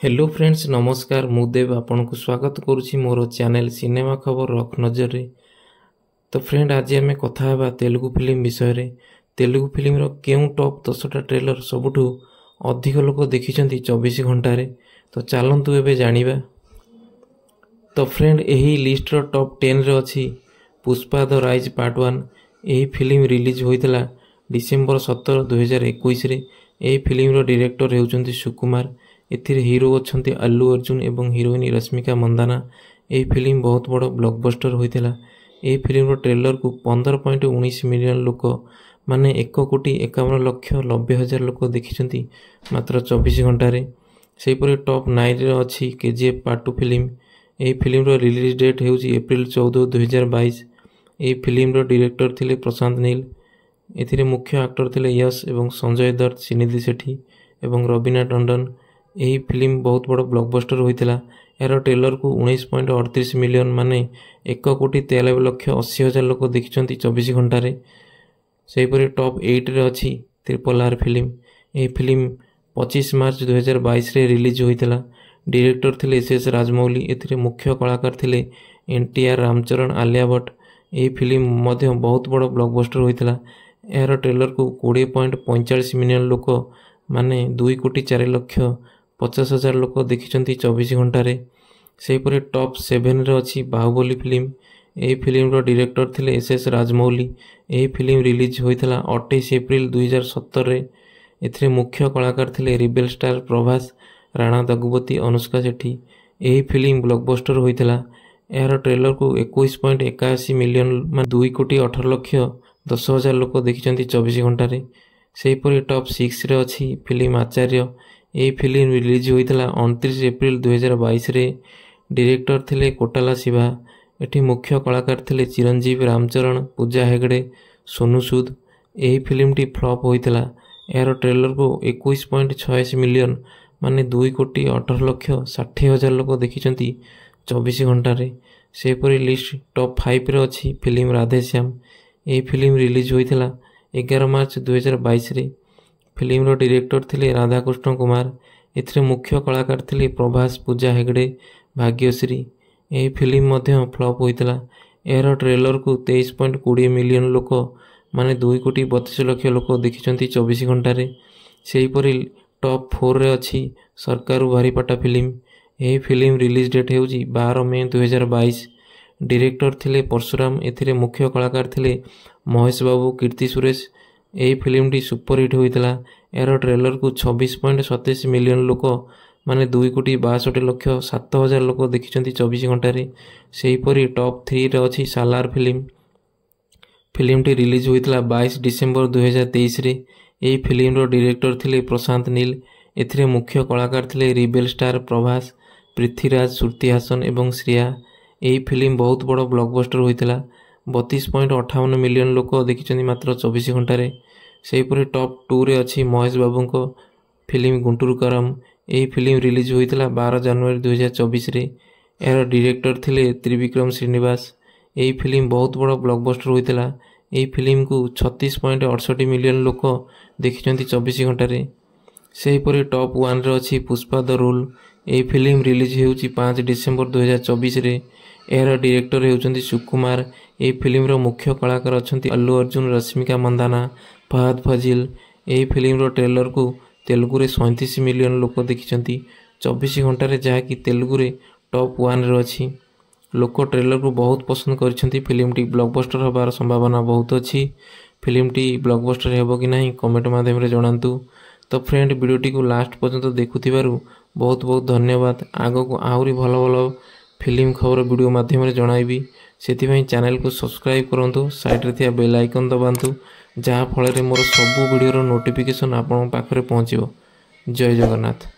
Hello friends नमस्कार मुदेव आपन को स्वागत करुच्ची मोर चैनल सिनेमा खबर रख नजर रे। तो फ्रेंड आज आम कथा हेबा तेलुगु फिल्म विषय रे। तेलुगु फिल्म रो केउ टॉप 10टा ट्रेलर सबुठु अधिक लोक देखिछंती 24 घंटा रे। तो चलंतु एबे जानिबा। तो फ्रेंड एही लिस्ट रो टॉप 10 रे अछि पुष्पा द राइज पार्ट 1। एही फिल्म रिलीज होइतला डिसेंबर 17 2021 रे। एही फिल्म रो डायरेक्टर हेउचंती सुकुमार। एथिरे हीरो अछंती अल्लू अर्जुन एवं हीरोइन रश्मिका मंदाना। एही फिल्म बहुत बड़ ब्लॉकबस्टर होइतला। एही फिल्म रो ट्रेलर को 15.19 मिलियन लोक माने 1,51,90,000 लोक देखिछंती मात्र 24 घंटा रे। सेहीपरि टॉप 9 रे अछि केजीएफ पार्ट 2 फिल्म। एही फिल्म रो रिलीज डेट हेउची अप्रैल 14 2022। एही फिल्म रो डायरेक्टर थिले प्रशांत नील। एथिरे मुख्य एक्टर थिले यश एवं संजय दत्त, श्रीनिधि सेठी एवं रवीना टंडन। एही फिल्म बहुत बड़ ब्लॉकबस्टर होइतला। यार ट्रेलर को 19.38 मिलियन माने 1,93,80,000 लोक देखिछंती 24 घंटा रे। सेहीपरि टॉप 8 रे अछि ट्रिपल आर फिल्म। एही फिल्म 25 मार्च 2022 रे रिलीज होइतला। डायरेक्टर थिले एसएस राजमौली। एथिरे मुख्य कलाकार थिले एनटीआर, रामचरण, आलिया भट्ट। एही फिल्म मध्य बहुत बड़ ब्लॉकबस्टर होइतला। यार ट्रेलर को 20.45 मिलियन लोक माने 2,04,50,000 लोक देखिछंती 24 घंटा रे। सेहीपरि टॉप 7 रे अछि बाहुबली फिल्म। एही फिल्म रो डायरेक्टर थिले एसएस राजमौली। एही फिल्म रिलीज होइतला 28 अप्रैल 2017 रे। एथिरे मुख्य कलाकार थिले रिबेल स्टार प्रभास, राणा दगुपति, अनुष्का सेठी। एही फिल्म ब्लॉकबस्टर होइतला। यार ट्रेलर को 21.81 मिलियन माने 2,18,10,000 लोक देखिछंती 24 घंटा रे। सेहीपरि टॉप 6 रे अछि फिल्म आचार्य। एही फिल्म रिलीज होइतला 29 अप्रैल 2022 रे। डायरेक्टर थिले कोटाला शिवा। एठी मुख्य कलाकार थिले चिरंजीव, रामचरण, पूजा हेगड़े, सोनू सूद। एही फिल्मटी फ्लॉप होइतला। यार ट्रेलर को 21.86 मिलियन माने 2,18,60,000 लोक देखिछंती 24 घंटा रे। सेहीपरि लिस्ट टॉप 5 रे अछि फिल्म राधेश्याम। एही फिल्म रिलीज होइतला 11 मार्च 2022 रे। फिल्म रो डायरेक्टर थिले राधाकृष्ण कुमार। एथिरे मुख्य कलाकार थिले प्रभास, पूजा हेगड़े, भाग्यश्री। एही फिल्म मध्य फ्लॉप होइतला। यार ट्रेलर को 23.20 मिलियन लोक माने 2,32,00,000 लोक देखिछंती 24 घंटा रे। सेहीपरि टॉप 4 रे अछि सरकारु भारीपाटा फिल्म। एही फिल्म रिलीज डेट हेउची 12 मई 2022। डायरेक्टर थिले परशुराम। एथिरे मुख्य कलाकार थिले महेश बाबू, कीर्ति सुरेश। एही फिल्मटी सुपरहिट होइतला। यार ट्रेलर को 26.27 मिलियन लोक माने 2,62,07,000 लोक देखिछंती 24 घंटा रे। सेहीपरि टॉप 3 रे अछि सालार फिल्म। फिल्मटी रिलीज होइतला 22 डिसेंबर 2023 रे। एही फिल्म रो डायरेक्टर थिले प्रशांत नील। एथिरे मुख्य कलाकार थिले रिबेल स्टार प्रभास, पृथ्वीराज, श्रुति हासन एवं श्रेया। एही फिल्म बहुत बड़ ब्लॉकबस्टर होइतला। 32.58 मिलियन लोक देखिछंती मात्र 24 घंटा रे। सेहीपरि टॉप 2 रे अछि महेश बाबूको फिल्म गुंटूर करम। एही फिल्म रिलीज होइतला 12 जनवरी 2024 रे। यार डायरेक्टर थिले त्रिविक्रम श्रीनिवास। एही फिल्म बहुत बड़ ब्लॉकबस्टर होइतला। एही फिल्म को 36.68 मिलियन लोक देखिछंती 24 घंटा रे। सेहीपरि टॉप 1 रे अछि पुष्पा द रूल। एही फिल्म रिलीज हेउची 5 डिसेंबर 2024 रे। यार डायरेक्टर हेउचंती सुकुमार। एही फिल्म रो मुख्य कलाकार अछंती अल्लू अर्जुन, रश्मिका मंदाना, फहद फाजिल। एही फिल्म रो ट्रेलर को तेलुगु रे 37 मिलियन लोक देखिछंती 24 घंटा रे, जहा कि तेलुगु रे टॉप 1 रे अछि। लोक ट्रेलर को बहुत पसंद करछंती। फिल्मटी ब्लॉकबस्टर होबार संभावना बहुत अछि। फिल्मटी ब्लॉकबस्टर हेबो कि नाही कमेंट माध्यम रे जणांतु। तो फ्रेंड वीडियोटी को लास्ट पर्यंत देखुथिबारु बहुत बहुत धन्यवाद। आगो को आहुरी भलो भलो फिल्म खबर वीडियो माध्यम रे जणाइबी। सेति चैनल को सब्सक्राइब करंतु, साइड रे थिया बेल आइकन दबांतु, जहा फल रे मोर सब वीडियो रो नोटिफिकेशन आपन पाखरे पहुंचीबो। जय जगन्नाथ।